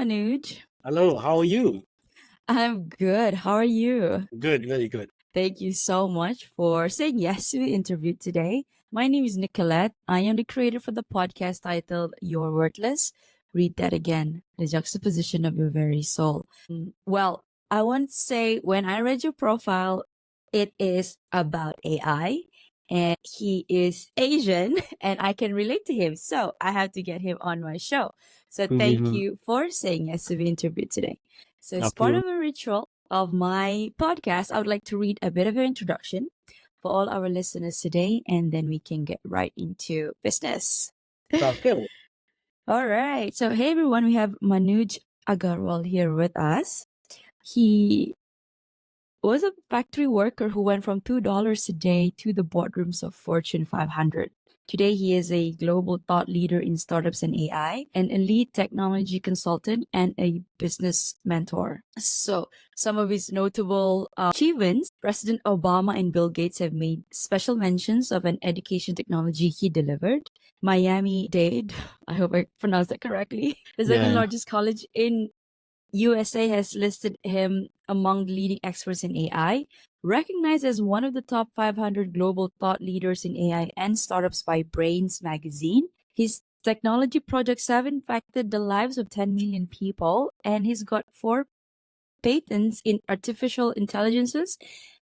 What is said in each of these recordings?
Manuj. Hello, how are you? I'm good. How are you? Good, very good. Thank you so much for saying yes to the interview today. My name is Nicolette. I am the creator for the podcast titled You're Worthless. Read that again. The juxtaposition of your very soul. Well, I want to say when I read your profile, it is about AI and he is Asian and I can relate to him. So I have to get him on my show. So thank Mhm. you for saying yes to the interview today. So as part Absolutely. of a ritual of my podcast, I would like to read a bit of an introduction for all our listeners today, and then we can get right into business. Okay. All right. So, hey everyone, we have Manuj Aggarwal here with us. He was a factory worker who went from $2 a day to the boardrooms of Fortune 500. Today, he is a global thought leader in startups and AI, an elite technology consultant, and a business mentor. So, some of his notable achievements: President Obama and Bill Gates have made special mentions of an education technology he delivered. Miami Dade, I hope I pronounced that correctly, the second Yeah. largest college in USA has listed him among the leading experts in AI, recognized as one of the top 500 global thought leaders in AI and startups by Brains magazine. His technology projects have impacted the lives of 10 million people, and he's got 4 patents in artificial intelligences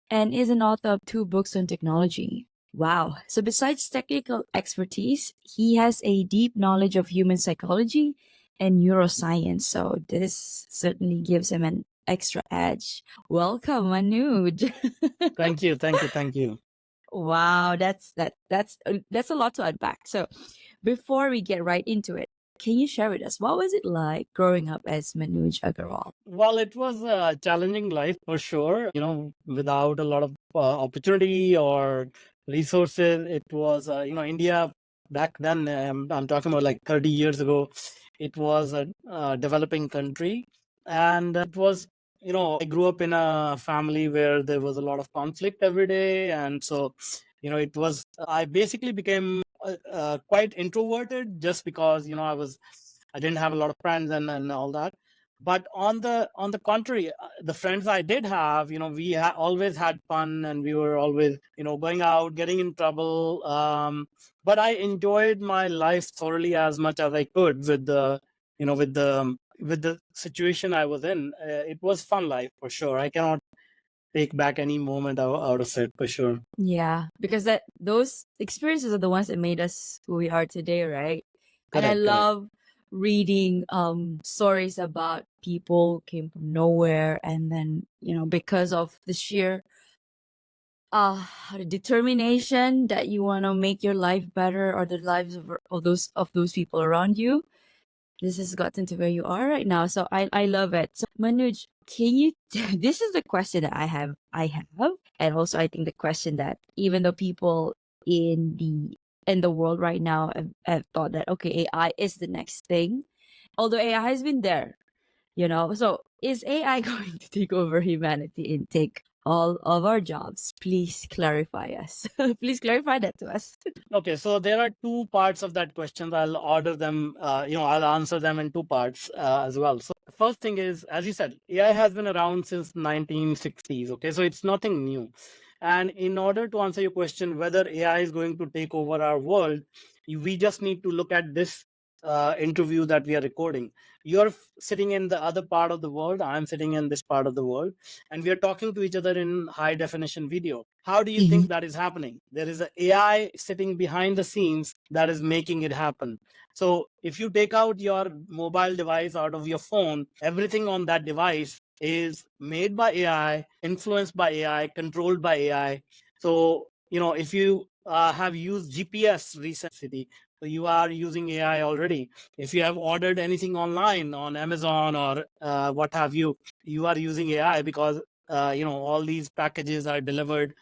and is an author of 2 books on technology. Wow. So besides technical expertise, he has a deep knowledge of human psychology and neuroscience. So this certainly gives him an extra edge. Welcome, Manuj. Thank you. Thank you. Thank you. Wow, that's a lot to unpack. So before we get right into it, can you share with us what was it like growing up as Manuj Aggarwal? Well, it was a challenging life for sure. Without a lot of opportunity or resources. It was, India back then, I'm talking about like 30 years ago, it was a developing country. And it was, I grew up in a family where there was a lot of conflict every day. And so, I basically became quite introverted just because, I didn't have a lot of friends and all that. But on the contrary, the friends I did have, we always had fun, and we were always, going out, getting in trouble. But I enjoyed my life thoroughly as much as I could with the situation I was in. It was fun life for sure. I cannot take back any moment out of it for sure. Yeah, because that those experiences are the ones that made us who we are today, right? And I Correct, correct. love reading stories about people who came from nowhere and then, because of the sheer uh determination that you want to make your life better or the lives of those people around you, this has gotten to where you are right now. So I love it. So Manuj, can you this is the question that I have. And also I think the question that even though people in the world right now have thought that okay, AI is the next thing. Although AI has been there, so is AI going to take over humanity and take all of our jobs? Please clarify us. Please clarify that to us. Okay, so there are two parts of that question. I'll order them, I'll answer them in two parts as well. So the first thing is, as you said, AI has been around since 1960s. Okay, so it's nothing new. And in order to answer your question, whether AI is going to take over our world, we just need to look at this interview that we are recording. You're sitting in the other part of the world. I'm sitting in this part of the world, and we are talking to each other in high definition video. How do you Mhm. think that is happening? There is an AI sitting behind the scenes that is making it happen. So if you take out your mobile device out of your phone, everything on that device is made by AI, influenced by AI, controlled by AI. So, if you have used GPS recently, so you are using AI already. If you have ordered anything online on Amazon or what have you, you are using AI because all these packages are delivered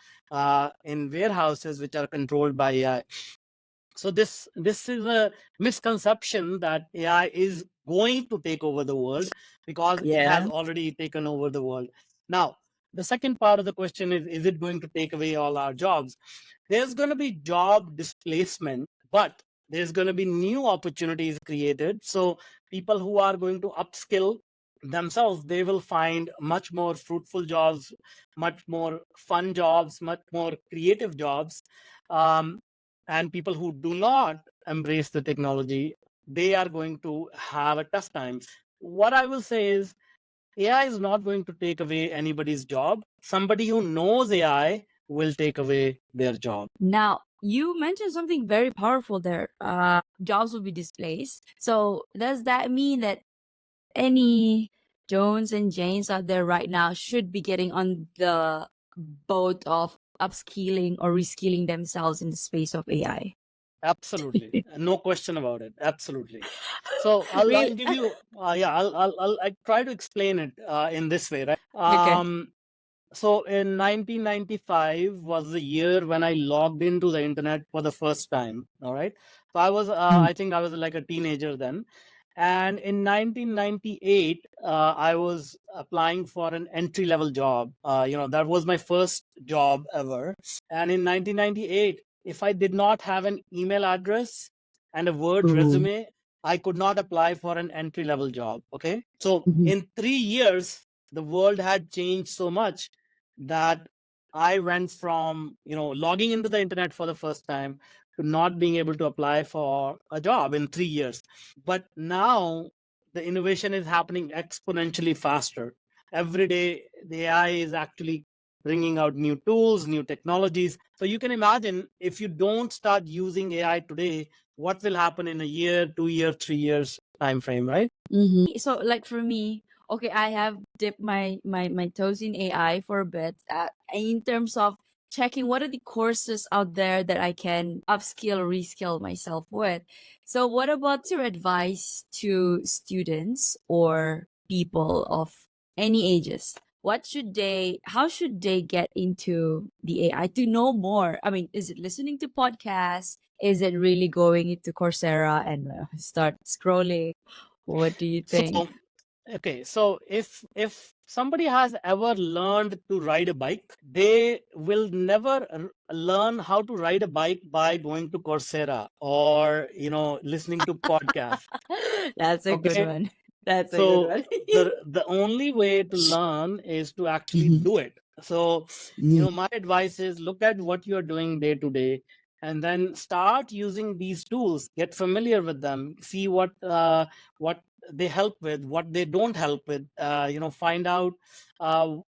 in warehouses which are controlled by AI. So this is a misconception that AI is going to take over the world, because it has Yeah. already taken over the world. Now, the second part of the question is it going to take away all our jobs? There's going to be job displacement, but there's going to be new opportunities created. So people who are going to upskill themselves, they will find much more fruitful jobs, much more fun jobs, much more creative jobs. um, and people who do not embrace the technology, they are going to have a tough time. What I will say is, AI is not going to take away anybody's job. Somebody who knows AI will take away their job. Now, you mentioned something very powerful there. Jobs will be displaced. So, does that mean that any Jones and Janes out there right now should be getting on the boat of upskilling or reskilling themselves in the space of AI? Absolutely, no question about it. Absolutely. So I'll Really? give you yeah, I'll try to explain it in this way, right? Okay. So in 1995 was the year when I logged into the internet for the first time. All right. So I was, I think I was like a teenager then. And in 1998, I was applying for an entry level job. That was my first job ever. And in 1998, if I did not have an email address and a Word resume, I could not apply for an entry level job. Okay. So in 3 years, the world had changed so much that I went from, logging into the internet for the first time to not being able to apply for a job in 3 years. But now the innovation is happening exponentially faster. Every day, the AI is actually bringing out new tools, new technologies. So you can imagine, if you don't start using AI today, what will happen in a year, 2 years, 3 years time frame, right? So, like for me, okay, I have dipped my toes in AI for a bit. In terms of checking what are the courses out there that I can upskill or reskill myself with. So, what about your advice to students or people of any ages? How should they get into the AI to know more? I mean, is it listening to podcasts? Is it really going into Coursera and start scrolling? What do you think? So, okay, so if somebody has ever learned to ride a bike, they will never learn how to ride a bike by going to Coursera or listening to podcasts. That's a good Okay, one. That's a good so one. the only way to learn is to actually do it. So my advice is, look at what you're doing day to day, and then start using these tools. Get familiar with them. See what they help with, what they don't help with. Find out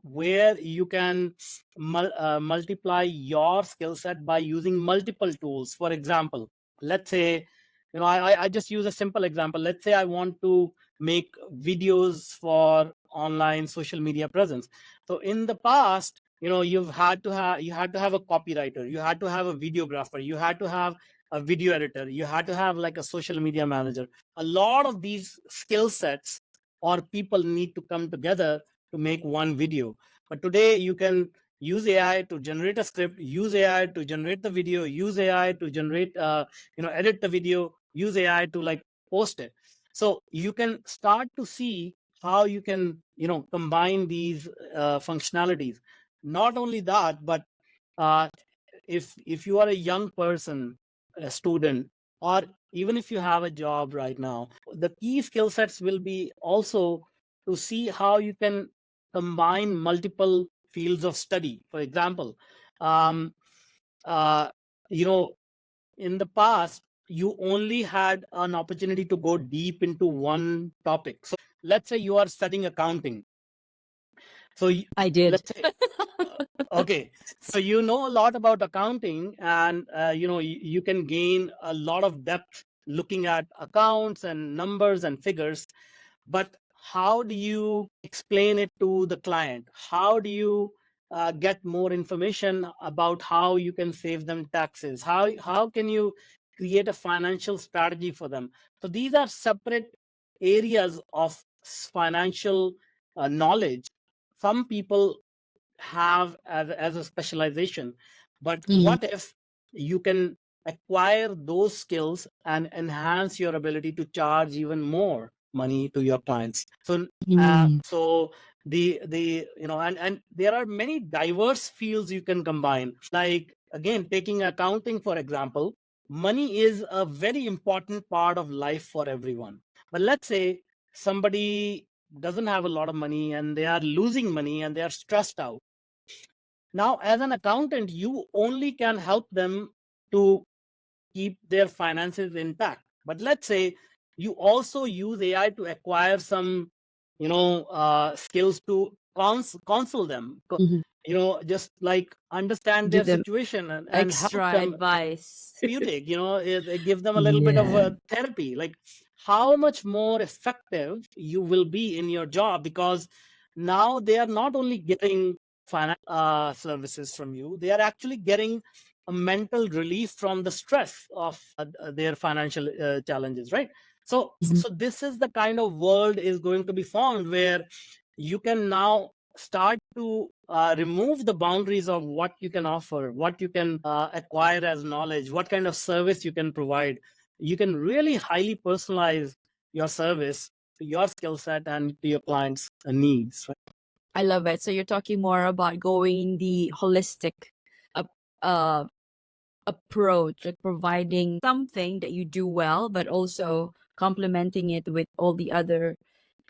where you can multiply your skill set by using multiple tools. For example, let's say, I just use a simple example. Let's say I want to make videos for online social media presence. So in the past, you had to have a copywriter, you had to have a videographer, you had to have a video editor, you had to have like a social media manager. A lot of these skill sets or people need to come together to make one video. But today you can use AI to generate a script, use AI to generate the video, use AI to generate edit the video, use AI to like post it. So you can start to see how you can combine these functionalities. Not only that, but uh, if you are a young person, a student, or even if you have a job right now, the key skill sets will be also to see how you can combine multiple fields of study. For example, um, uh, you know in the past, you only had an opportunity to go deep into one topic. So let's say you are studying accounting. So I did. let's say, okay, so you know a lot about accounting, and you can gain a lot of depth looking at accounts and numbers and figures. But how do you explain it to the client? How do you get more information about how you can save them taxes? How can you create a financial strategy for them? So these are separate areas of financial knowledge. Some people have as a specialization, but what if you can acquire those skills and enhance your ability to charge even more money to your clients? So so the and there are many diverse fields you can combine, like again taking accounting for example. money is a very important part of life for everyone. But let's say somebody doesn't have a lot of money and they are losing money and they are stressed out. Now, as an accountant, you only can help them to keep their finances intact. But let's say you also use AI to acquire some, skills to counsel them, Mhm. just like understand their Give them situation and help extra them advice. therapeutic, it give them a little bit of Yeah. a therapy. Like how much more effective you will be in your job, because now they are not only getting financial services from you, they are actually getting a mental relief from the stress of their financial challenges, right? So, Mhm. so this is the kind of world is going to be formed where you can now start to remove the boundaries of what you can offer, what you can acquire as knowledge, what kind of service you can provide. You can really highly personalize your service to your skill set and to your clients' needs. Right? I love it. So you're talking more about going the holistic ap- uh, approach, like providing something that you do well, but also complementing it with all the other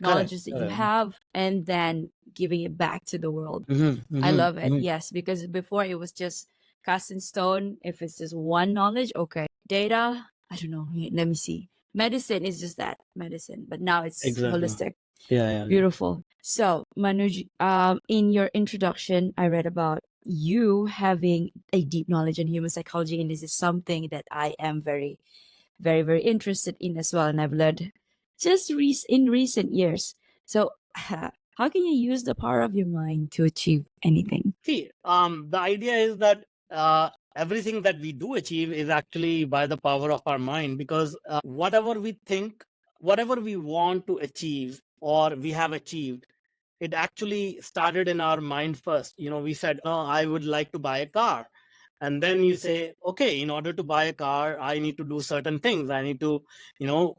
Correct. knowledges that you Correct. have and then giving it back to the world. I Mm-hmm, love it. mm-hmm. Yes, because before it was just cast in stone. If it's just one knowledge, okay. Data, I don't know. Let me see. Medicine is just that medicine, but now it's Exactly. holistic. Yeah. Beautiful. So, Manuj, in your introduction, I read about you having a deep knowledge in human psychology, and this is something that I am very, very, very interested in as well, and I've learned just in recent years. So, how can you use the power of your mind to achieve anything? See, the idea is that everything that we do achieve is actually by the power of our mind, because whatever we think, whatever we want to achieve or we have achieved, it actually started in our mind first. We said, "Oh, I would like to buy a car." And then you say, okay, in order to buy a car, I need to do certain things. I need to,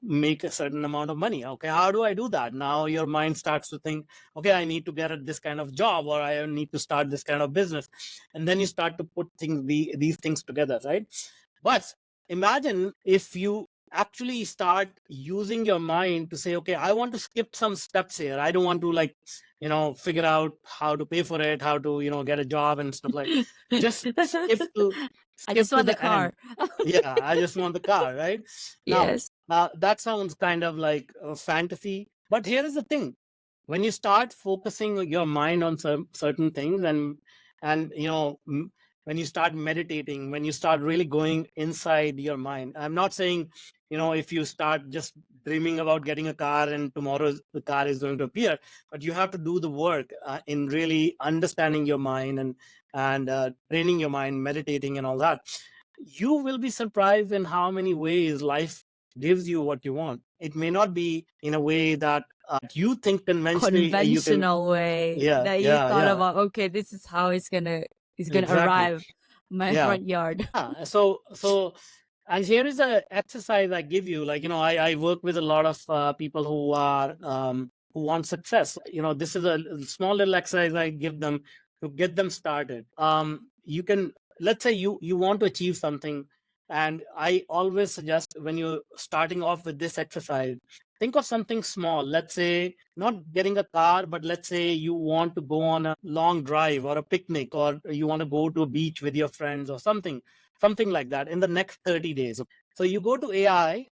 make a certain amount of money. Okay, how do I do that? Now your mind starts to think, okay, I need to get this kind of job, or I need to start this kind of business. And then you start to put these things together, right? But imagine if you actually start using your mind to say, okay, I want to skip some steps here. I don't want to, like, figure out how to pay for it, how to, get a job and stuff. Like, just I just skip to want the the end. car. Yeah, I just want the car, right? Now, Yes. that sounds kind of like a fantasy, but here is the thing: when you start focusing your mind on certain things, and when you start meditating, when you start really going inside your mind. I'm not saying, if you start just dreaming about getting a car and tomorrow the car is going to appear, but you have to do the work in really understanding your mind and training your mind, meditating and all that. You will be surprised in how many ways life gives you what you want. It may not be in a way that you think conventionally you can. Conventional way Yeah, that you yeah, thought yeah. about, okay, this is how it's gonna Exactly. arrive my Yeah. front yard. So and here is a exercise I give you. Like, I work with a lot of people who are who want success. This is a small little exercise I give them to get them started. You can, let's say you want to achieve something, and I always suggest, when you're starting off with this exercise, think of something small. Let's say not getting a car, but let's say you want to go on a long drive or a picnic, or you want to go to a beach with your friends or something like that in the next 30 days. So you go to AI,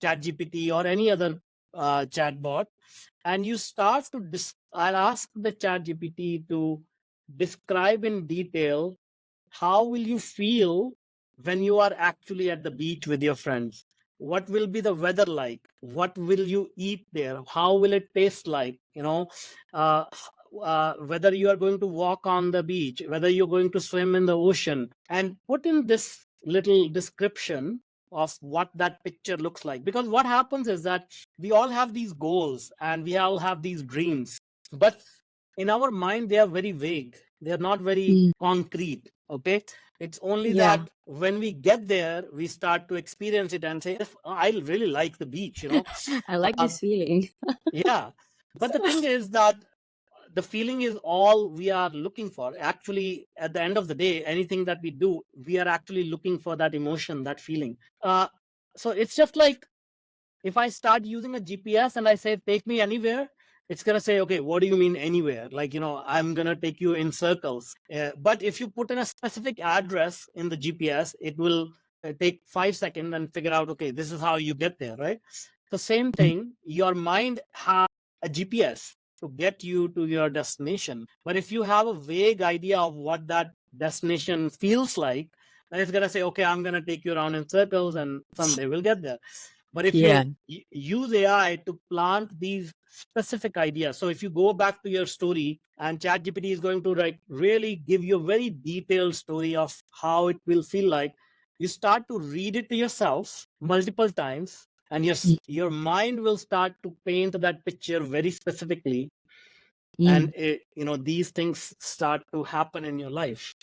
ChatGPT, or any other chatbot, and you start to I'll ask the ChatGPT to describe in detail how will you feel when you are actually at the beach with your friends. What will be the weather like? What will you eat there? How will it taste like? Uh, whether you are going to walk on the beach, whether you're going to swim in the ocean, and put in this little description of what that picture looks like. Because what happens is that we all have these goals and we all have these dreams, but in our mind they are very vague, they are not very Mm, concrete. Okay, it's only yeah. that when we get there we start to experience it and say, I really like the beach. I like uh, this feeling. yeah, but the thing is that the feeling is all we are looking for. Actually, at the end of the day, anything that we do, we are actually looking for that emotion, that feeling. So it's just like if I start using a GPS and I say, take me anywhere, it's going to say, okay, what do you mean anywhere? Like, I'm going to take you in circles. But if you put in a specific address in the GPS, it will take 5 seconds and figure out, okay, this is how you get there, right? The same thing, your mind has a GPS to get you to your destination. But if you have a vague idea of what that destination feels like, then it's going to say, okay, I'm going to take you around in circles and someday we'll get there. But if Yeah. you use AI to plant these specific ideas, so if you go back to your story and ChatGPT is going to really give you a very detailed story of how it will feel like, you start to read it to yourself multiple times, and your mind will start to paint that picture very specifically, and these things start to happen in your life,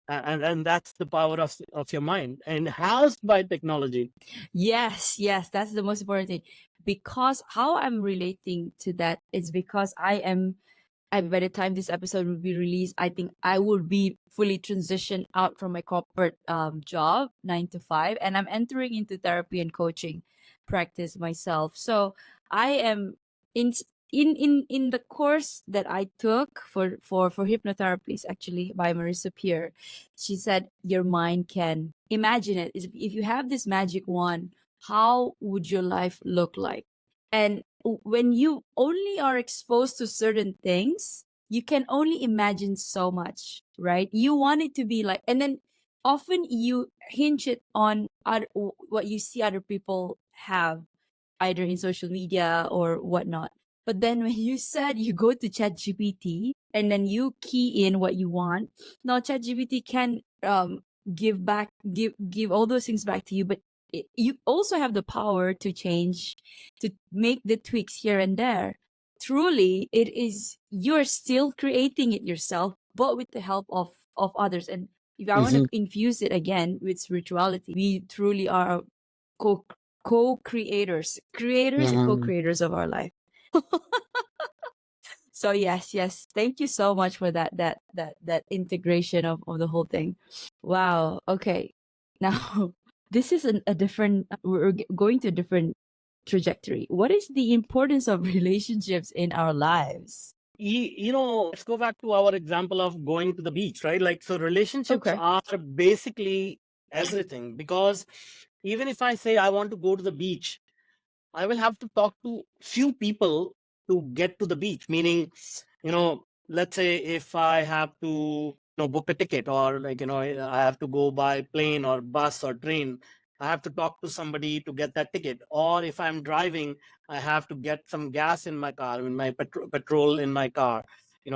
and that's the power of your mind, enhanced by technology. Yes, yes, that's the most important thing. Because how I'm relating to that is because by the time this episode will be released, I think I will be fully transitioned out from my corporate job, 9 to 5, and I'm entering into therapy and coaching practice myself. So I am in in the course that I took for hypnotherapies, actually, by Marissa Peer. She said your mind can imagine it. If you have this magic wand, how would your life look like? And when you only are exposed to certain things, you can only imagine so much, right? You want it to be like, and then often you hinge it on what you see other people have, either in social media or whatnot. But then when you said you go to ChatGPT and then you key in what you want, now ChatGPT can give all those things back to you, but you also have the power to change, to make the tweaks here and there. Truly, it is, you're still creating it yourself, but with the help of others. And if I want to infuse it again with spirituality, we truly are co creators and co-creators of our life. So yes, thank you so much for that integration of the whole thing. Wow. Okay, now this is a different, we're going to a different trajectory. What is the importance of relationships in our lives? Let's go back to our example of going to the beach, right? Like, so relationships Okay. are basically everything, because even if I say I want to go to the beach, I will have to talk to few people to get to the beach. Meaning, let's say if I have to, book a ticket, or I have to go by plane or bus or train, I have to talk to somebody to get that ticket. Or if I'm driving, I have to get some gas in my car, in my petrol in my car.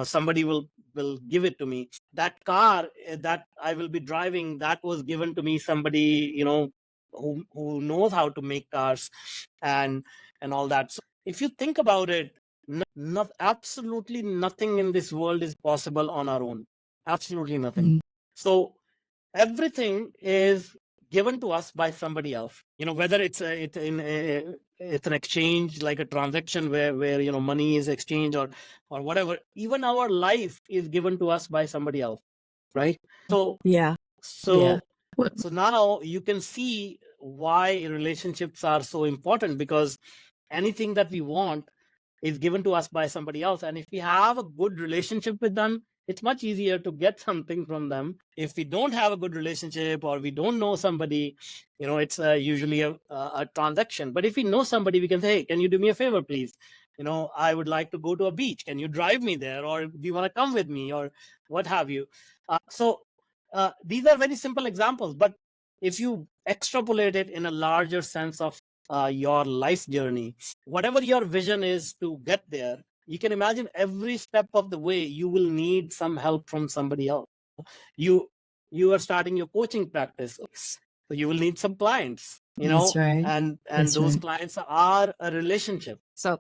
Somebody will give it to me. That car that I will be driving, that was given to me somebody, who knows how to make cars and all that. So if you think about it, absolutely nothing in this world is possible on our own. Absolutely nothing. So everything is given to us by somebody else. Whether it's an exchange, like a transaction where money is exchanged, or whatever. Even our life is given to us by somebody else, right? So Yeah. so so now you can see why relationships are so important, because anything that we want is given to us by somebody else. And if we have a good relationship with them, it's much easier to get something from them. If we don't have a good relationship, or we don't know somebody, it's usually a transaction. But if we know somebody, we can say, hey, can you do me a favor, please? I would like to go to a beach. Can you drive me there? Or do you want to come with me, or what have you? These are very simple examples, but if you extrapolate it in a larger sense of your life journey, whatever your vision is to get there, you can imagine every step of the way you will need some help from somebody else. You are starting your coaching practice, so you will need some clients, That's right. and That's those right. clients are a relationship. So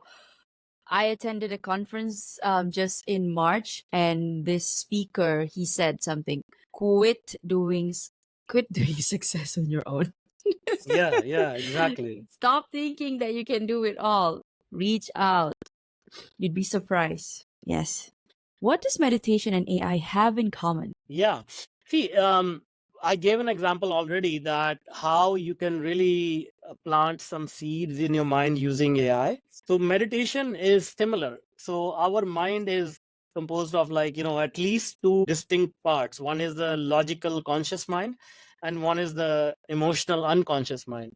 I attended a conference just in March, and this speaker, he said something: quit doing success on your own. Yeah, exactly. Stop thinking that you can do it all. Reach out. You'd be surprised. Yes. What does meditation and AI have in common? Yeah. See, I gave an example already that how you can really plant some seeds in your mind using AI. So meditation is similar. So our mind is composed of, like, at least two distinct parts. One is the logical conscious mind, and one is the emotional unconscious mind.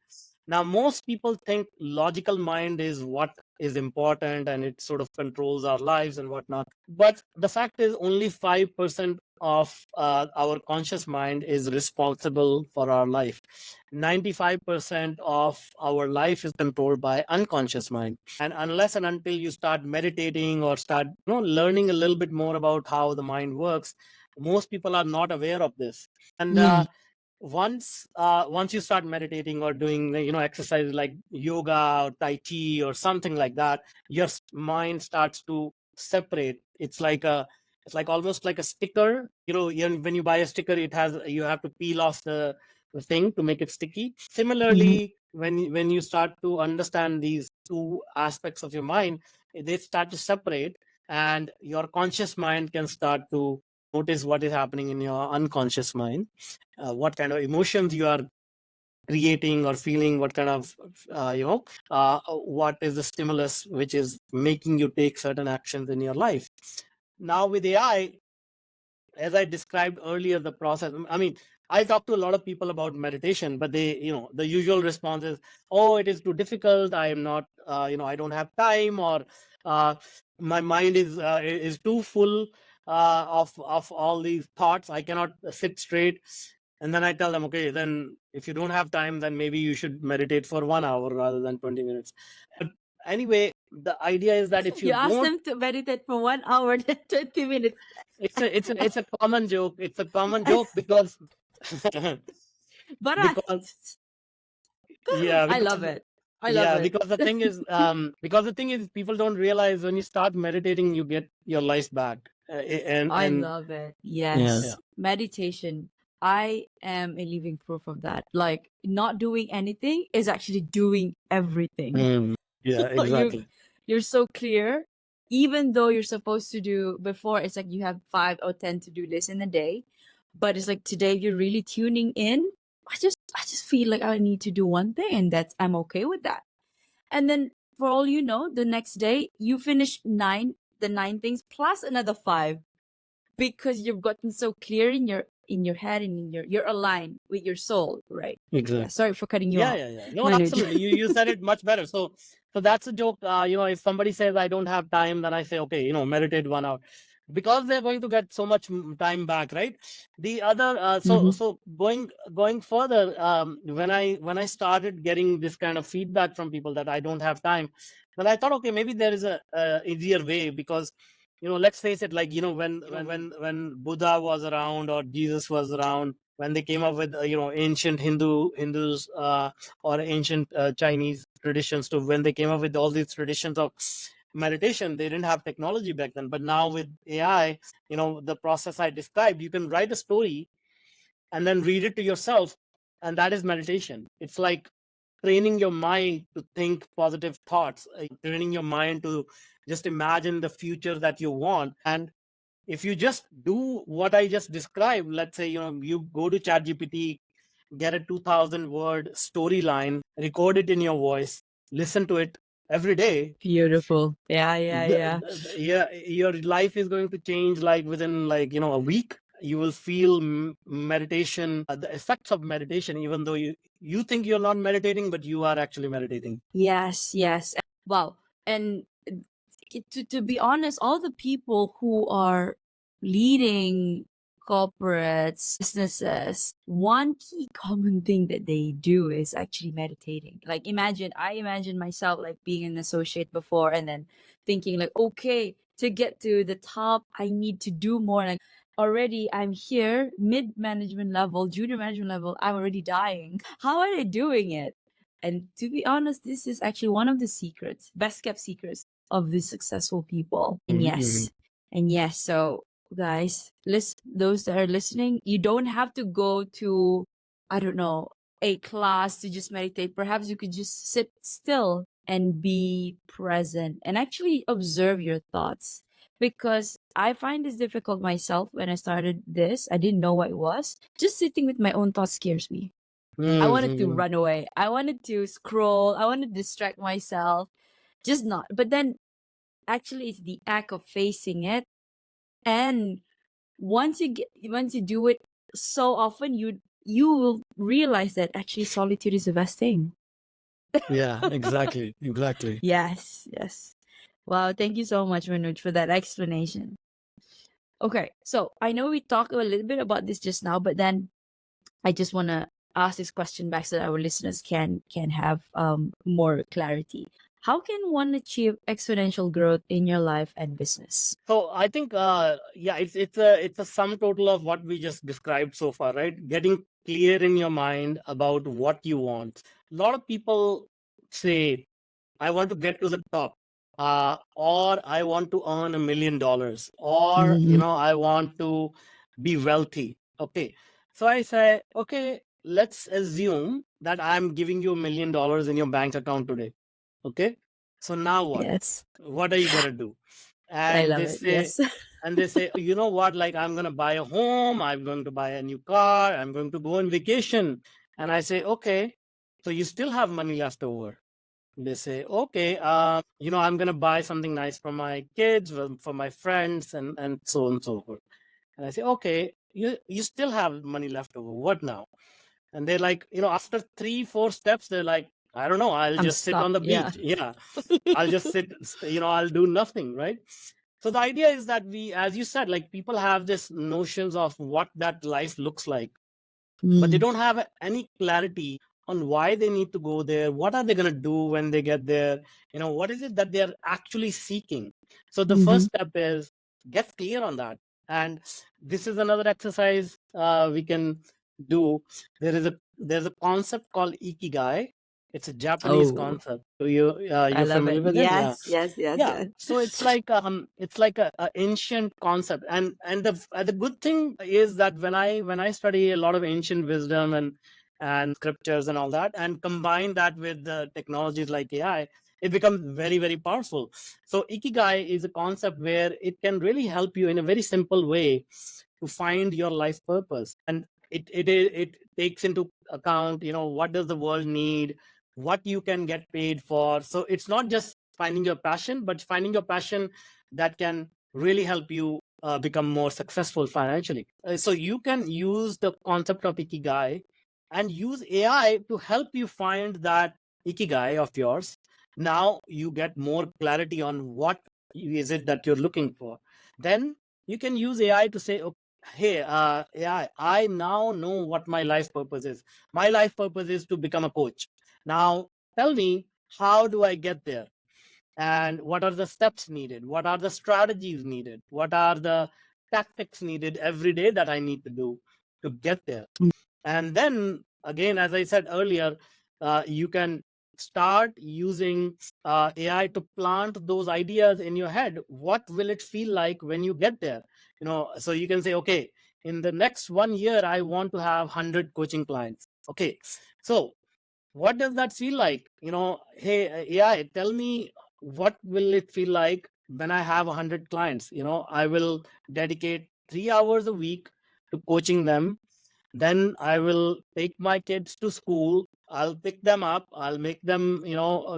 Now, most people think logical mind is what is important and it sort of controls our lives and whatnot. But the fact is, only 5% of our conscious mind is responsible for our life. 95% of our life is controlled by unconscious mind. And unless and until you start meditating or start learning a little bit more about how the mind works, most people are not aware of this. And once you start meditating or doing exercises like yoga or tai chi or something like that, your mind starts to separate. It's like almost like a sticker. When you buy a sticker, you have to peel off the thing to make it sticky. Similarly, when you start to understand these two aspects of your mind, they start to separate, and your conscious mind can start to notice what is happening in your unconscious mind, what kind of emotions you are creating or feeling, what kind of what is the stimulus which is making you take certain actions in your life. Now with AI, as I described earlier, the process, I mean, I talk to a lot of people about meditation, but they, the usual response is, oh, it is too difficult, I am not, I don't have time, or my mind is too full of all these thoughts, I cannot sit straight. And then I tell them, okay, then if you don't have time, then maybe you should meditate for 1 hour rather than 20 minutes. But anyway, the idea is that if you You ask don't, them to meditate for 1 hour, then 20 minutes. it's a common joke. It's a common joke because But because yeah, I because love it. I love yeah, it. because the thing is, people don't realize when you start meditating, you get your life back. I And love it. yeah, Yes. Meditation. I am a living proof of that. Like, not doing anything is actually doing everything. yeah, you exactly. you're so clear. Even though you're supposed to do before, it's like you have 5 or 10 to do lists in a day. But it's like today you're really tuning in. I just feel like I need to do one thing, and that's I'm okay with that. And then for all you know, the next day you finish the 9 things plus another 5, because you've gotten so clear in your head and you're aligned with your soul, right? Exactly. Yeah, sorry for cutting you Yeah, off. yeah, yeah. No, Manuj. absolutely. You said it much better. So that's a joke. If somebody says I don't have time, then I say, okay, meditate 1 hour, because they're going to get so much time back, right? The other, so going further, when I started getting this kind of feedback from people that I don't have time, then I thought, okay, maybe there is a easier way, because let's face it, like, when Buddha was around or Jesus was around, when they came up with ancient Hindus or ancient Chinese traditions, to when they came up with all these traditions of meditation, they didn't have technology back then. But now with AI, the process I described, you can write a story and then read it to yourself, and that is meditation. It's like training your mind to think positive thoughts, training your mind to just imagine the future that you want. And if you just do what I just described, let's say you go to ChatGPT, get a 2,000 word storyline, record it in your voice, listen to it every day. Beautiful. Yeah, yeah, yeah. Yeah, your life is going to change, like within, like, a week. You will feel meditation, the effects of meditation, even though you think you're not meditating, but you are actually meditating. Yes, yes. Wow. And to be honest, all the people who are leading corporates, businesses, one key common thing that they do is actually meditating. Like, I imagine myself like being an associate before, and then thinking like, okay, to get to the top, I need to do more. Like, already I'm here, mid management level, junior management level, I'm already dying. How are they doing it? And to be honest, this is actually one of the secrets, best kept secrets of the successful people. And yes, so guys, those that are listening, you don't have to go to, I don't know, a class to just meditate. Perhaps you could just sit still and be present and actually observe your thoughts. because I find this difficult myself. When I started this, I didn't know what it was. Just sitting with my own thoughts scares me. I wanted to Mm-hmm. run away. I wanted to scroll. I wanted to distract myself. Just not. But then actually it's the act of facing it. And once you do it so often, you will realize that actually solitude is the best thing. Yeah, exactly. Exactly. Yes, yes. Wow, thank you so much, Manuj, for that explanation. Okay, so I know we talked a little bit about this just now, but then I just want to ask this question back so that our listeners can have more clarity. How can one achieve exponential growth in your life and business? So I think, yeah, it's a sum total of what we just described so far, right? Getting clear in your mind about what you want. A lot of people say, I want to get to the top, or I want to earn $1 million, or Mhm. I want to be wealthy. Okay, so I say, okay, let's assume that I'm giving you $1 million in your bank account today. Okay, so now what? Yes, What are you gonna do? I And love they it. say, Yes. you know what? Like, I'm gonna buy a home. I'm going to buy a new car. I'm going to go on vacation. And I say, okay, so you still have money left over. They say, okay, I'm gonna buy something nice for my kids, for my friends, and so on and so forth. And I say, okay, you still have money left over. What now? And they're like, after 3 4 steps, they're like, I don't know, I'll I'm just sit stuck. on the Yeah. beach. Yeah, I'll just sit, I'll do nothing, right? So the idea is that we, as you said, like, people have this notions of what that life looks like, but they Mm. don't have any clarity on why they need to go there. What are they going to do when they get there? What is it that they're actually seeking? So the Hmm. first step is get clear on that. And this is another exercise we can do. There's a concept called ikigai. It's a Japanese Oh, concept. So I you're love it. familiar with it? Yeah. Yes, yes, yes, Yeah, yes. so it's like a ancient concept, and the good thing is that when I study a lot of ancient wisdom and scriptures and all that, and combine that with the technologies like AI, it becomes very, very powerful. So ikigai is a concept where it can really help you in a very simple way to find your life purpose. And it takes into account, what does the world need, what you can get paid for. So it's not just finding your passion, but finding your passion that can really help you become more successful financially. So you can use the concept of ikigai and use AI to help you find that ikigai of yours. Now you get more clarity on what is it that you're looking for. Then you can use AI to say, okay, hey, AI, I now know what my life purpose is. My life purpose is to become a coach. Now tell me, how do I get there? And what are the steps needed? What are the strategies needed? What are the tactics needed every day that I need to do to get there? And then again, as I said earlier, you can start using AI to plant those ideas in your head. What will it feel like when you get there? So you can say, okay, in the next 1 year, I want to have 100 coaching clients. Okay, so what does that feel like? Hey, AI, tell me, what will it feel like when I have 100 clients? I will dedicate 3 hours a week to coaching them. Then I will take my kids to school. I'll pick them up. I'll make them,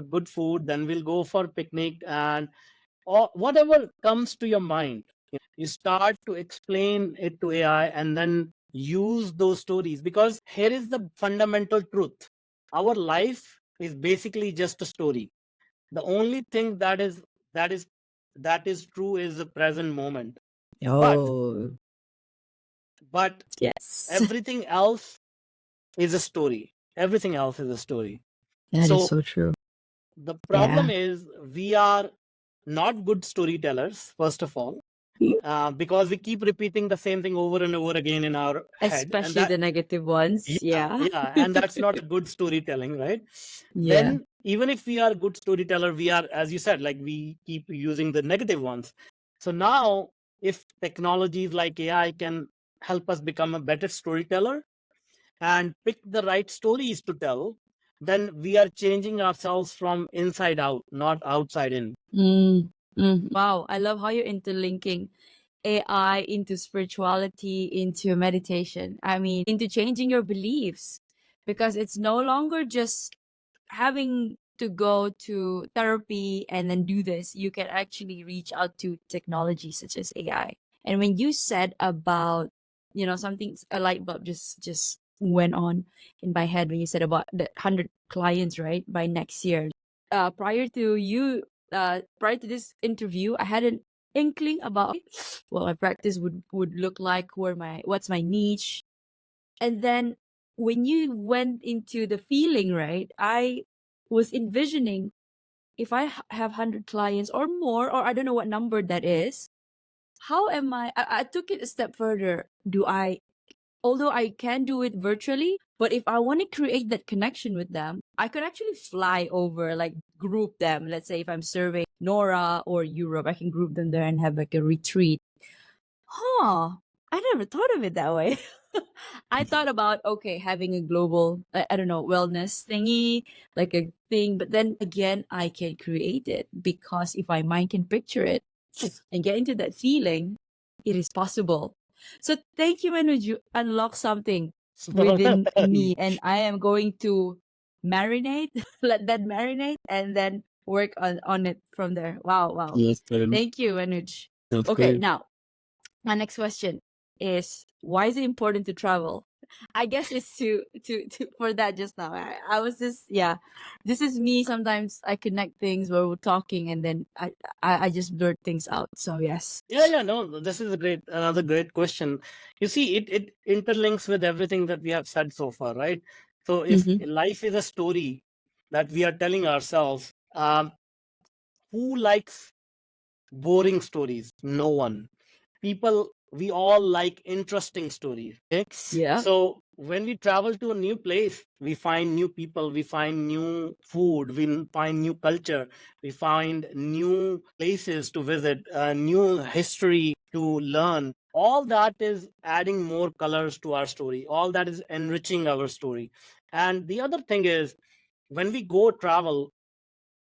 good food. Then we'll go for picnic, and or whatever comes to your mind. You start to explain it to AI and then use those stories, because here is the fundamental truth. Our life is basically just a story. The only thing that is that is true is the present moment. But Oh, but yes. everything else is a story. Everything else is a story. That is So so true. the Yeah. problem is we are not good storytellers, first of all, because we keep repeating the same thing over and over again in our head, and Especially that, the negative ones. yeah, Yeah. yeah, and that's not a good storytelling, right? Yeah. Then even if we are good storyteller, we are, as you said, like, we keep using the negative ones. So now, if technologies like AI can help us become a better storyteller and pick the right stories to tell, then we are changing ourselves from inside out, not outside in. Mm. Wow, I love how you're interlinking AI into spirituality, into meditation. I mean, into changing your beliefs, because it's no longer just having to go to therapy and then do this. You can actually reach out to technology such as AI. And when you said about, something, a light bulb just went on in my head when you said about the 100 clients, right, by next year. Prior to prior to this interview, I had an inkling about what my practice would look like, what's my niche. And then when you went into the feeling, right, I was envisioning, if I have 100 clients or more, or I don't know what number that is, how am I took it a step further. Although I can do it virtually, but if I want to create that connection with them, I could actually fly over, like group them. Let's say if I'm surveying Nora or Europe, I can group them there and have like a retreat. Huh. I never thought of it that way. I thought about, okay, having a global, I don't know, wellness thingy, like a thing. But then again, I can create it, because if my mind can picture it and get into that feeling, it is possible. So thank you, Manuj. You unlock something within me, and I am going to marinate, let that marinate, and then work on it from there. Wow, wow. Yes, fair enough. Thank you, Manuj. That's Okay, great. now my next question is, why is it important to travel? I guess it's to for that just now. I was just, yeah. This is me. Sometimes I connect things where we're talking and then I just blurt things out. So yes. Yeah, no, this is another great question. You see, it interlinks with everything that we have said so far, right? So if life is a story that we are telling ourselves, who likes boring stories? No one. People, we all like interesting stories. Okay? Yeah. So when we travel to a new place, we find new people, we find new food, we find new culture, we find new places to visit, new history to learn. All that is adding more colors to our story. All that is enriching our story. And the other thing is, when we go travel,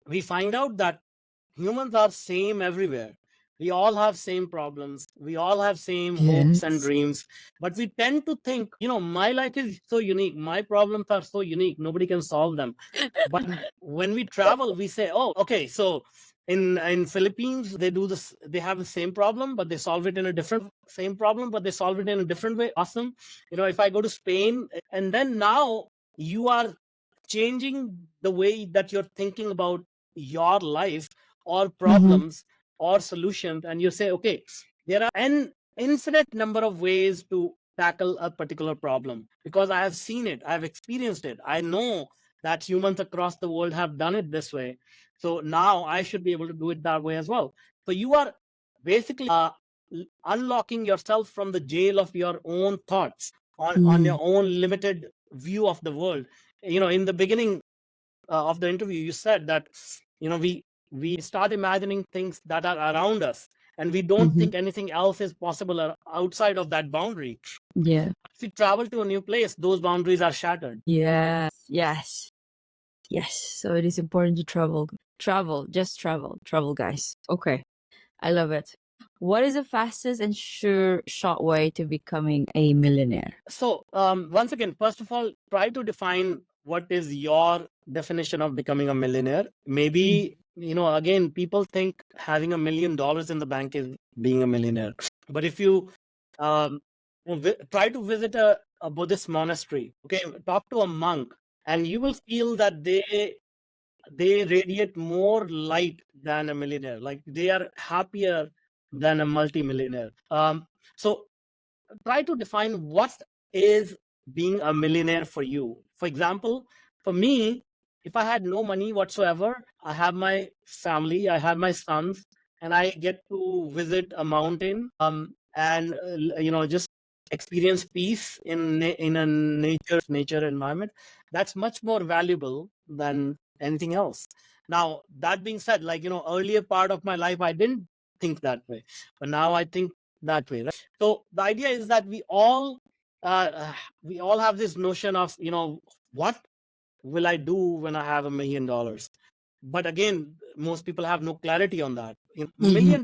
we find out that humans are same everywhere. We all have same problems, we all have same hopes and dreams, but we tend to think, my life is so unique, my problems are so unique, nobody can solve them. But when we travel, we say, oh, okay, so in Philippines, they do this, they have the same problem, but they solve it in a different same problem, but they solve it in a different way. Awesome. If I go to Spain, and then now you are changing the way that you're thinking about your life or problems or solutions, and you say, okay, there are an infinite number of ways to tackle a particular problem, because I have seen it, I've experienced it, I know that humans across the world have done it this way, so now I should be able to do it that way as well. So you are basically unlocking yourself from the jail of your own thoughts, on your own limited view of the world. In the beginning of the interview, you said that we start imagining things that are around us, and we don't think anything else is possible outside of that boundary. Yeah. If we travel to a new place, those boundaries are shattered. Yes. Yes. Yes. So it is important to travel. Just travel, guys. Okay. I love it. What is the fastest and sure short way to becoming a millionaire? So once again, first of all, try to define what is your definition of becoming a millionaire. Maybe, again, people think having $1 million in the bank is being a millionaire. But if you um, try to visit a Buddhist monastery, okay, talk to a monk, and you will feel that they radiate more light than a millionaire. Like, they are happier than a multimillionaire. So try to define what is being a millionaire for you. For example, for me, if I had no money whatsoever, I have my family, I have my sons, and I get to visit a mountain, and just experience peace in a nature environment. That's much more valuable than anything else. Now, that being said, like, earlier part of my life, I didn't think that way, but now I think that way, right? So the idea is that we all have this notion of, what will I do when I have $1 million? But again, most people have no clarity on that. Mhm. $1 million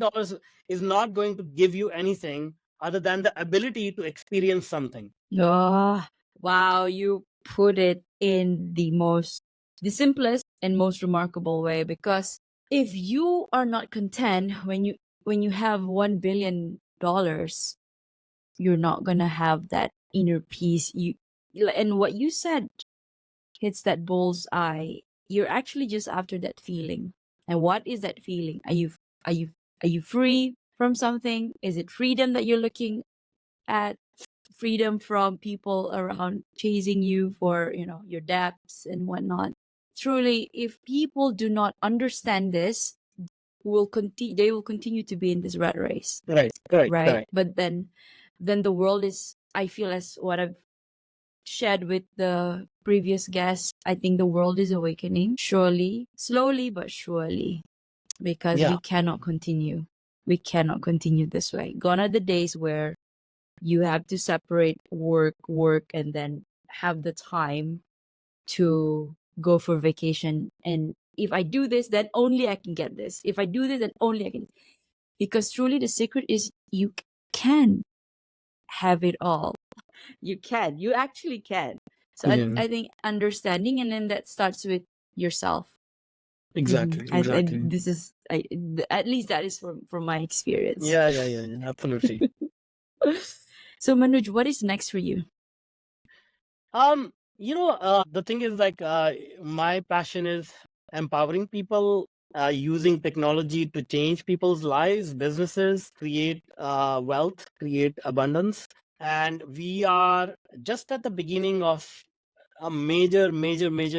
is not going to give you anything other than the ability to experience something. Oh, wow, you put it in the simplest and most remarkable way, because if you are not content when you have $1 billion, you're not gonna have that inner peace. And what you said hits that bull's eye. You're actually just after that feeling. And what is that feeling? Are you are you free from something? Is it freedom that you're looking at? Freedom from people around chasing you for, your debts and whatnot. Truly, if people do not understand this, they will continue to be in this rat race, Right. right? Correct. But then the world is, I feel, as what I've shared with the previous guest, I think the world is awakening, surely, slowly but surely, because Yeah. we cannot continue this way. Gone are the days where you have to separate work, and then have the time to go for vacation. And if I do this, then only I can get this. If I do this, then only I can. Because truly, the secret is you can have it all. You can. You actually can. So Yeah. I think understanding, and then that starts with yourself. Exactly. I Exactly. this is at least that is from my experience. Yeah. Yeah. Yeah. Yeah. Absolutely. So Manuj, what is next for you? The thing is, like, my passion is empowering people, using technology to change people's lives, businesses, create wealth, create abundance. And we are just at the beginning of a major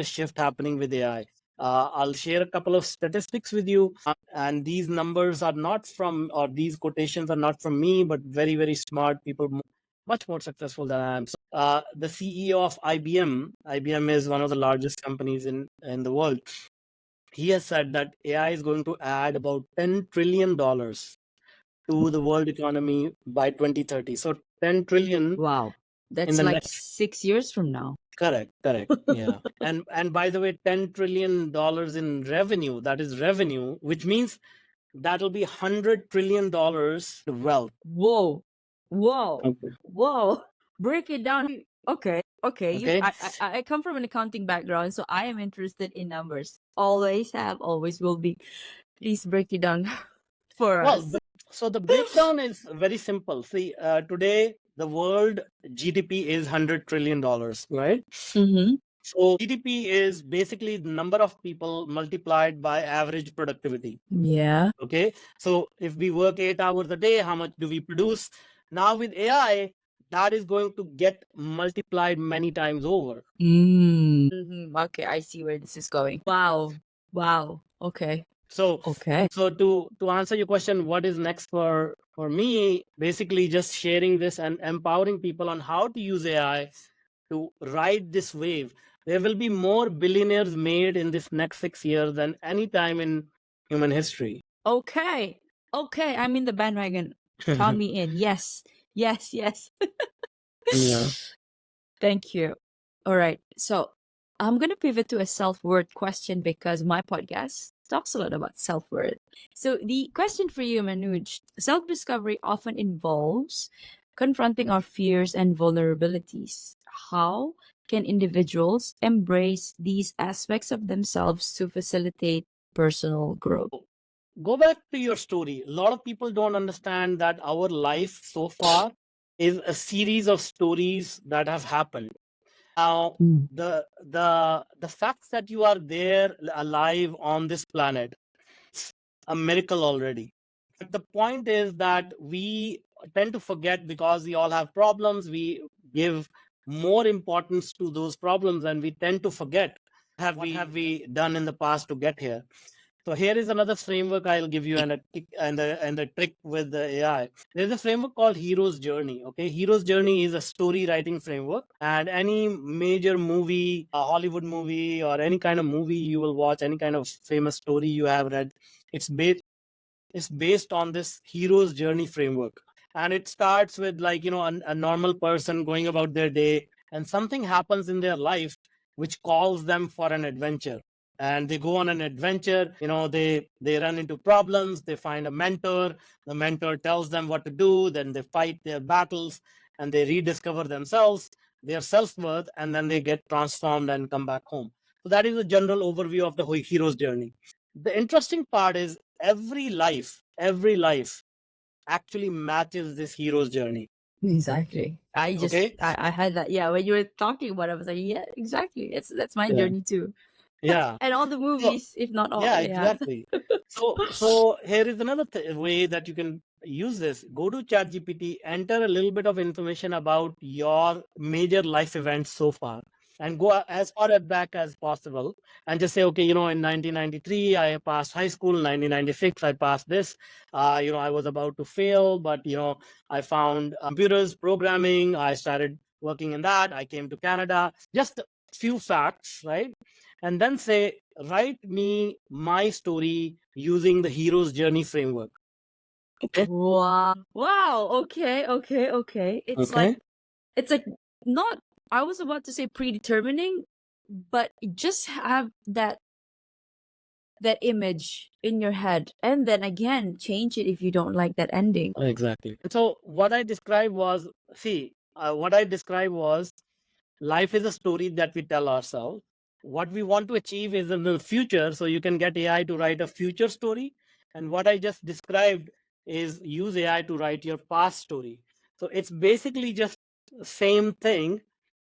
shift happening with AI. I'll share a couple of statistics with you. And these numbers are not from, or these quotations are not from me, but very smart people, much more successful than I am. So, the CEO of IBM is one of the largest companies in the world. He has said that AI is going to add about $10 trillion to the world economy by 2030. So 10 trillion Wow, in that's the like next. 6 years from now. Correct. Yeah. And by the way, $10 trillion in revenue, that is revenue, which means that'll be $100 trillion wealth. Whoa, whoa, Okay. whoa! Break it down. Okay. Okay. I come from an accounting background, so I am interested in numbers. Always have, always will be. Please break it down for Well, us. so the breakdown is very simple. See, today the world GDP is $100 trillion, right? Mm-hmm. So GDP is basically the number of people multiplied by average productivity. Yeah. Okay. So if we work 8 hours a day, how much do we produce? Now with AI, that is going to get multiplied many times over. Okay, I see where this is going. Wow. Wow. Okay. So Okay. so to answer your question, what is next for me? Basically, just sharing this and empowering people on how to use AI to ride this wave. There will be more billionaires made in this next 6 years than any time in human history. Okay. Okay. I'm in the bandwagon. Count me in. Yes. Yes. Yeah. Thank you. All right. So I'm going to pivot to a self worth question, because my podcast talks a lot about self worth. So the question for you, Manuj: self discovery often involves confronting our fears and vulnerabilities. How can individuals embrace these aspects of themselves to facilitate personal growth? Go back to your story. A lot of people don't understand that our life so far is a series of stories that have happened. Now, Mm. the fact that you are there alive on this planet, a miracle already. But the point is that we tend to forget, because we all have problems. We give more importance to those problems, and we tend to forget what have we done in the past to get here. So here is another framework I'll give you, and a trick with the AI. There's a framework called Hero's Journey. Okay, Hero's Journey is a story writing framework, and any major movie, a Hollywood movie, or any kind of movie you will watch, any kind of famous story you have read, it's based on this Hero's Journey framework. And it starts with, like, a normal person going about their day, and something happens in their life which calls them for an adventure. and they go on an adventure. They run into problems, they find a mentor, the mentor tells them what to do, then they fight their battles, and they rediscover themselves, their self-worth, and then they get transformed and come back home. So that is a general overview of the hero's journey. The interesting part is every life actually matches this hero's journey. Exactly. Okay. I had that. Yeah, when you were talking about it, I was like, yeah, exactly. That's my Yeah. journey too. Yeah. And all the So movies, if not all, yeah, yeah. exactly. So here is another way that you can use this. Go to ChatGPT, enter a little bit of information about your major life events so far, and go as far back as possible, and just say, okay, in 1993 I passed high school, 1996 I passed this. I was about to fail, but I found computers, programming. I started working in that. I came to Canada. Just a few facts, right? And then say, write me my story using the hero's journey framework. Okay. Wow. Wow. Okay. Okay. Okay. Okay. It's like not, I was about to say predetermining, but just have that image in your head and then again change it if you don't like that ending. Exactly. And so what I described was, life is a story that we tell ourselves. What we want to achieve is in the future. So you can get AI to write a future story. And what I just described is use AI to write your past story. So it's basically just the same thing,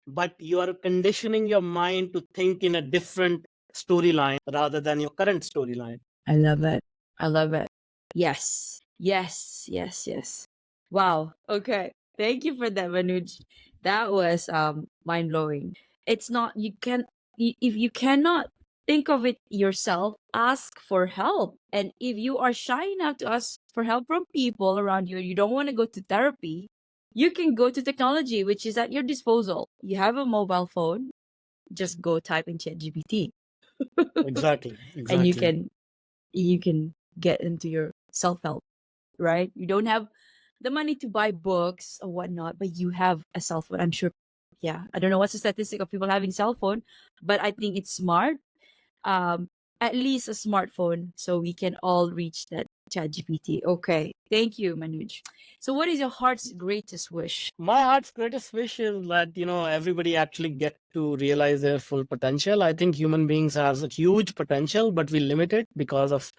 but you are conditioning your mind to think in a different storyline rather than your current storyline. I love it. I love it. Yes. Yes. Yes. Yes. Wow. Okay. Thank you for that, Manuj. That was mind blowing. It's not, you can, if you cannot think of it yourself, ask for help. And if you are shy enough to ask for help from people around you, you don't want to go to therapy, you can go to technology, which is at your disposal. You have a mobile phone, just go type in ChatGPT Exactly. and you Exactly. can get into your self-help, right? You don't have the money to buy books or whatnot, but you have a cell phone. I'm sure. Yeah, I don't know what's the statistic of people having cell phone, but I think it's smart. Um, at least a smartphone, so we can all reach that chat GPT. Okay, thank you, Manuj. So, what is your heart's greatest wish? My heart's greatest wish is that everybody actually get to realize their full potential. I think human beings have a huge potential, but we limit it because of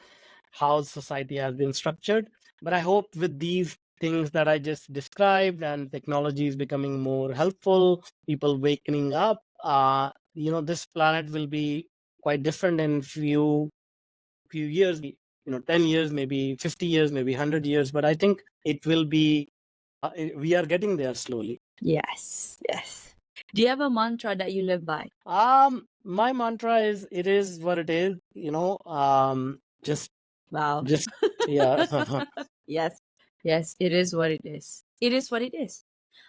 how society has been structured. But I hope with these things that I just described and technology is becoming more helpful, people wakening up, this planet will be quite different in few years. 10 years, maybe 50 years, maybe 100 years. But I think it will be. We are getting there slowly. Yes, yes. Do you have a mantra that you live by? My mantra is it is what it is. Just Wow. just yeah. Yes. Yes, it is what it is. It is what it is.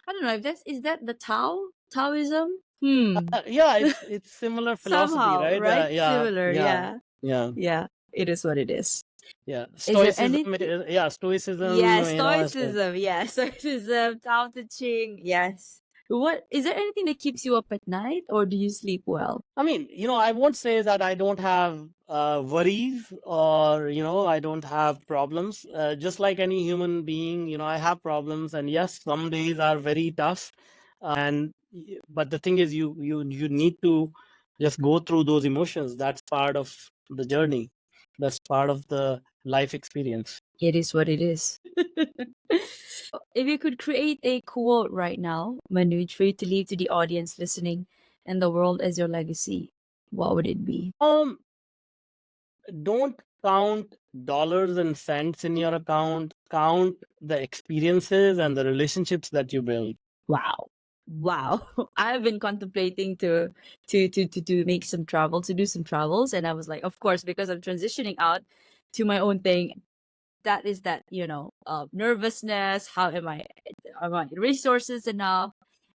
I don't know if that's, is that the Taoism? Yeah, it's similar philosophy, Somehow, right? right? Yeah, Similar, yeah, yeah. yeah, Yeah. It is what it is. yeah. Is there Stoicism, anything? yeah, stoicism. Yeah, Is good. stoicism. Yeah, stoicism, Tao Te Ching. Yes. What is there anything that keeps you up at night, or do you sleep well? I mean, I won't say that I don't have worries, or I don't have problems. Just like any human being, I have problems, and yes, some days are very tough. But the thing is, you need to just go through those emotions. That's part of the journey. That's part of the life experience. It is what it is. If you could create a quote right now, Manuj, for you to leave to the audience listening and the world as your legacy, what would it be? Don't count dollars and cents in your account. Count the experiences and the relationships that you build. Wow. Wow. I've been contemplating to make some travel, to do some travels. And I was like, of course, because I'm transitioning out to my own thing, that is that, nervousness. How am I resources enough?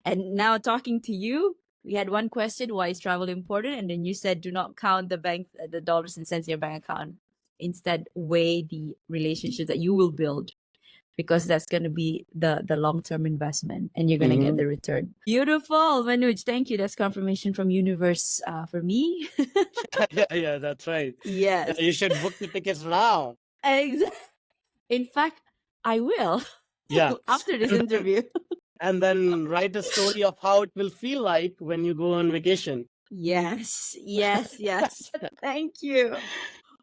And now talking to you, we had one question, why is travel important? And then you said, do not count the dollars and cents in your bank account. Instead, weigh the relationship that you will build because that's going to be the long-term investment and you're going to get the return. Beautiful, Manuj. Thank you. That's confirmation from universe for me. Yeah, that's right. Yes. You should book the tickets now. Exactly. In fact, I will. Yeah. After this interview. And then write a story of how it will feel like when you go on vacation. Yes. Thank you.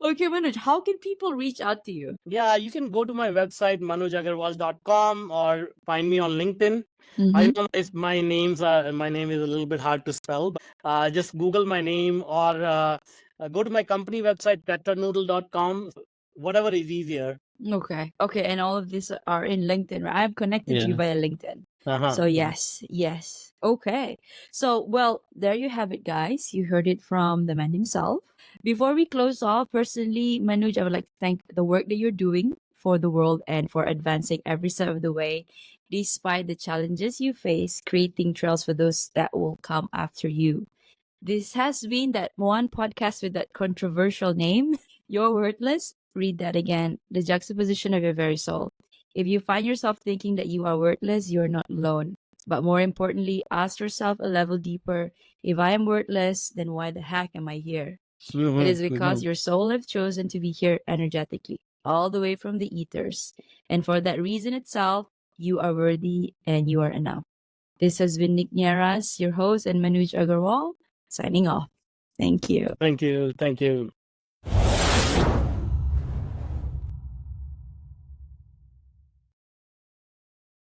Okay, Manoj, how can people reach out to you? Yeah, you can go to my website, manujaggarwal.com, or find me on LinkedIn. Mm-hmm. I realize my name is a little bit hard to spell, but just Google my name or go to my company website, tetranoodle.com, whatever is easier. Okay. And all of these are in LinkedIn, right? I've connected to you Yeah. via LinkedIn. Uh-huh. So yes. Okay. So, well, there you have it, guys. You heard it from the man himself. Before we close off, personally, Manuj, I would like to thank the work that you're doing for the world and for advancing every step of the way, despite the challenges you face, creating trails for those that will come after you. This has been that one podcast with that controversial name, You're Worthless. Read that again. The juxtaposition of your very soul. If you find yourself thinking that you are worthless, you're not alone. But more importantly, ask yourself a level deeper. If I am worthless, then why the heck am I here? It is because your soul have chosen to be here energetically, all the way from the ethers. And for that reason itself, you are worthy and you are enough. This has been Nick Nieras, your host, and Manuj Aggarwal, signing off. Thank you. Thank you.